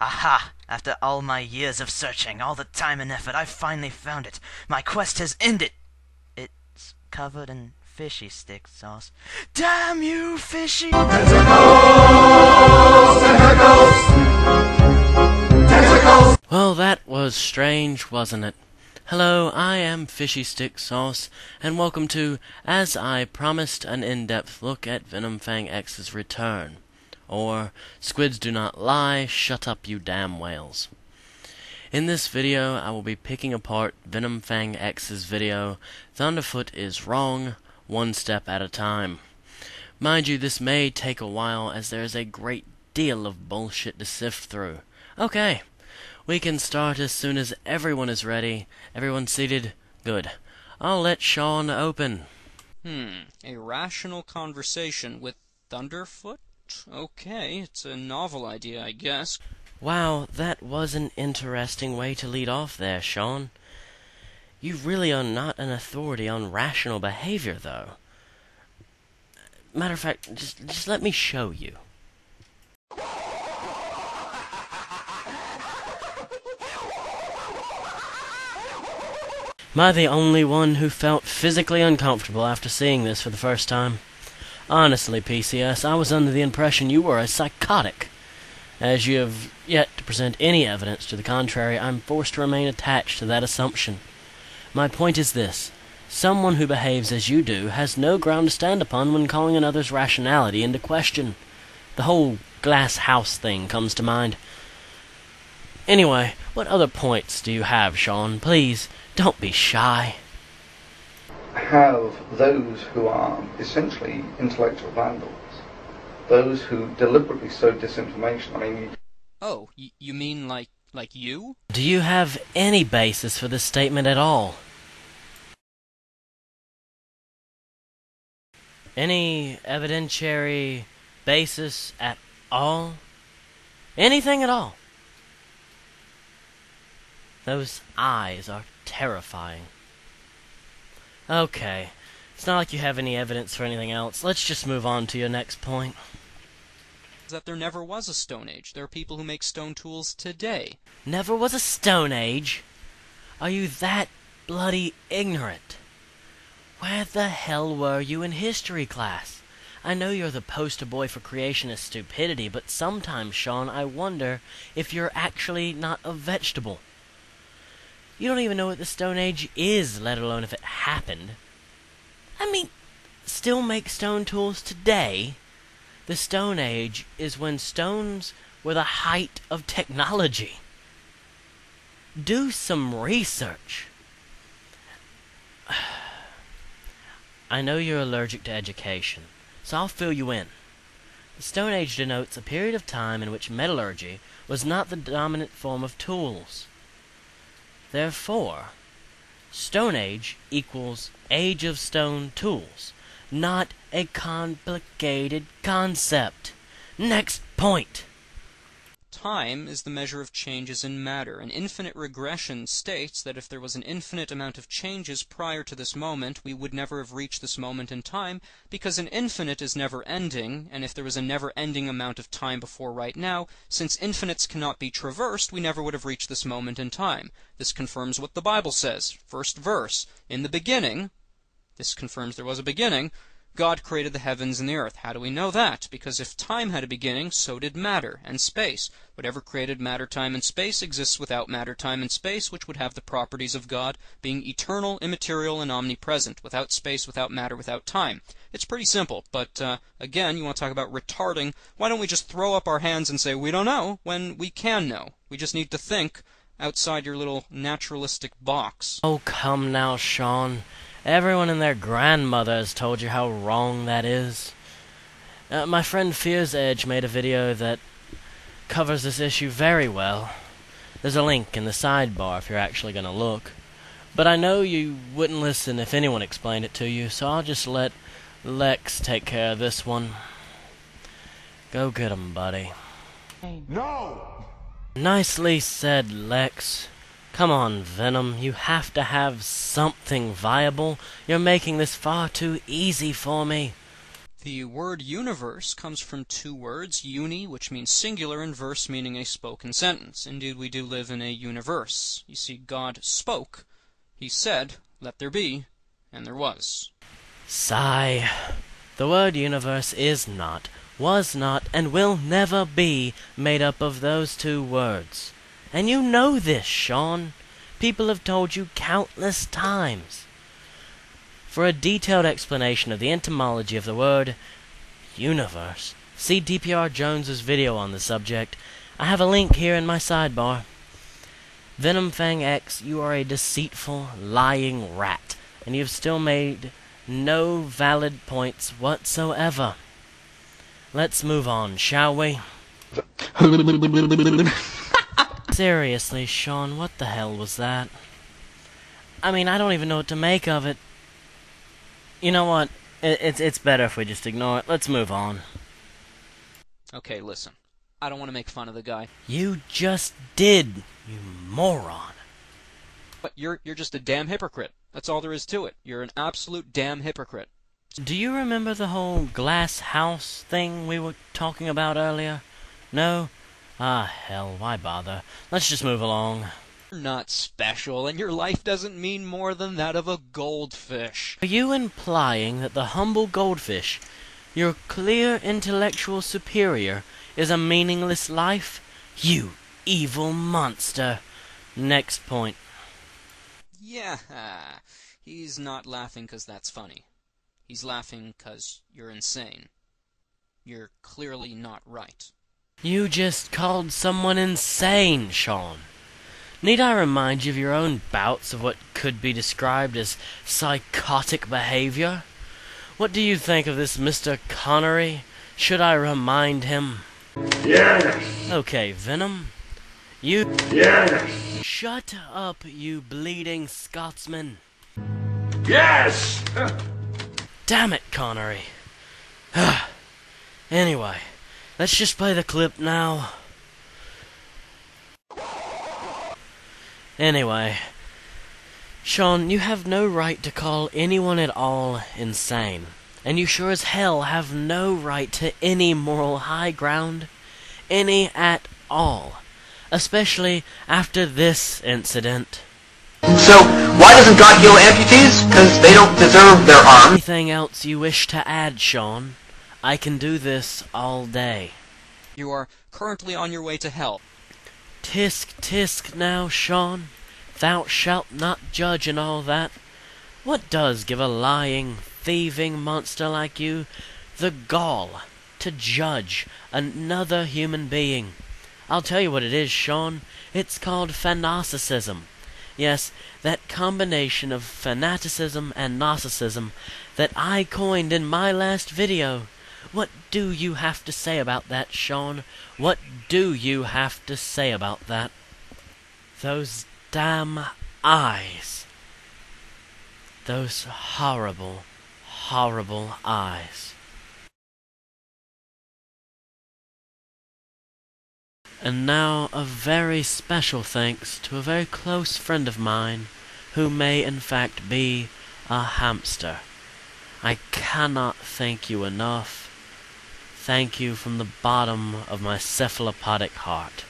Aha! After all my years of searching, all the time and effort, I've finally found it. My quest has ended. It's covered in fishy stick sauce. Damn you, fishy! Well, that was strange, wasn't it? Hello, I am Fishysticksauce, and welcome to, as I promised, an in-depth look at VenomFangX's return. Or, Squids do not lie, shut up you damn whales. In this video, I will be picking apart VenomFangX's video, Thunderfoot is wrong, one step at a time. Mind you, this may take a while, as there is a great deal of bullshit to sift through. Okay. We can start as soon as everyone is ready. Everyone seated? Good. I'll let Sean open. A rational conversation with Thunderfoot? Okay, it's a novel idea, I guess. Wow, that was an interesting way to lead off there, Sean. You really are not an authority on rational behavior, though. Matter of fact, just let me show you. Am I the only one who felt physically uncomfortable after seeing this for the first time? Honestly, PCS, I was under the impression you were a psychotic. As you have yet to present any evidence to the contrary, I'm forced to remain attached to that assumption. My point is this. Someone who behaves as you do has no ground to stand upon when calling another's rationality into question. The whole glass house thing comes to mind. Anyway, what other points do you have, Sean? Please, don't be shy. Have those who are essentially intellectual vandals, those who deliberately sow disinformation. I mean, Oh, you mean like you? Do you have any basis for this statement at all? Any evidentiary basis at all? Anything at all? Those eyes are terrifying. Okay, it's not like you have any evidence for anything else. Let's just move on to your next point. That there never was a Stone Age. There are people who make stone tools today. Never was a Stone Age? Are you that bloody ignorant? Where the hell were you in history class? I know you're the poster boy for creationist stupidity, but sometimes, Sean, I wonder if you're actually not a vegetable. You don't even know what the Stone Age is, let alone if it happened. I mean, still make stone tools today? The Stone Age is when stones were the height of technology. Do some research. I know you're allergic to education, so I'll fill you in. The Stone Age denotes a period of time in which metallurgy was not the dominant form of tools. Therefore, Stone Age equals Age of Stone Tools, not a complicated concept. Next point. Time is the measure of changes in matter. An infinite regression states that if there was an infinite amount of changes prior to this moment, we would never have reached this moment in time, because an infinite is never ending, and if there was a never-ending amount of time before right now, since infinites cannot be traversed, we never would have reached this moment in time. This confirms what the Bible says. First verse. In the beginning, this confirms there was a beginning, God created the heavens and the earth. How do we know that? Because if time had a beginning, so did matter and space. Whatever created matter, time, and space exists without matter, time, and space, which would have the properties of God, being eternal, immaterial, and omnipresent. Without space, without matter, without time. It's pretty simple, but again, you want to talk about retarding. Why don't we just throw up our hands and say, we don't know, when we can know? We just need to think outside your little naturalistic box. Oh, come now, Sean. Everyone and their grandmother has told you how wrong that is. My friend Fear's Edge made a video that covers this issue very well. There's a link in the sidebar if you're actually going to look. But I know you wouldn't listen if anyone explained it to you, so I'll just let Lex take care of this one. Go get him, buddy. No! Nicely said, Lex. Come on, Venom, you have to have something viable. You're making this far too easy for me. The word universe comes from two words, uni, which means singular, and verse, meaning a spoken sentence. Indeed, we do live in a universe. You see, God spoke. He said, "Let there be," and there was. Sigh. The word universe is not, was not, and will never be made up of those two words. And you know this, Sean. People have told you countless times. For a detailed explanation of the etymology of the word universe, see dprjones' video on the subject. I have a link here in my sidebar. VenomFangX, you are a deceitful, lying rat, and you've still made no valid points whatsoever. Let's move on, shall we? Seriously, Sean, what the hell was that? I mean, I don't even know what to make of it. You know what? It's better if we just ignore it. Let's move on. Okay, listen. I don't want to make fun of the guy. You just did, you moron. But you're just a damn hypocrite. That's all there is to it. You're an absolute damn hypocrite. Do you remember the whole glass house thing we were talking about earlier? No? Ah, hell, why bother? Let's just move along. You're not special, and your life doesn't mean more than that of a goldfish. Are you implying that the humble goldfish, your clear intellectual superior, is a meaningless life? You evil monster. Next point. Yeah, he's not laughing 'cause that's funny. He's laughing 'cause you're insane. You're clearly not right. You just called someone insane, Sean. Need I remind you of your own bouts of what could be described as psychotic behavior? What do you think of this Mr. Connery? Should I remind him? Yes. Okay, Venom. You... Yes. Shut up, you bleeding Scotsman. Yes. Damn it, Connery. Anyway, let's just play the clip now. Anyway, Sean, you have no right to call anyone at all insane. And you sure as hell have no right to any moral high ground. Any at all. Especially after this incident. So, why doesn't God kill amputees? Because they don't deserve their arms. Anything else you wish to add, Sean? I can do this all day. You are currently on your way to hell. Tisk, tisk now, Sean. Thou shalt not judge and all that. What does give a lying, thieving monster like you the gall to judge another human being? I'll tell you what it is, Sean. It's called fanaticism. Yes, that combination of fanaticism and narcissism that I coined in my last video. What do you have to say about that, Sean? What do you have to say about that? Those damn eyes. Those horrible, horrible eyes. And now a very special thanks to a very close friend of mine, who may in fact be a hamster. I cannot thank you enough. Thank you from the bottom of my cephalopodic heart.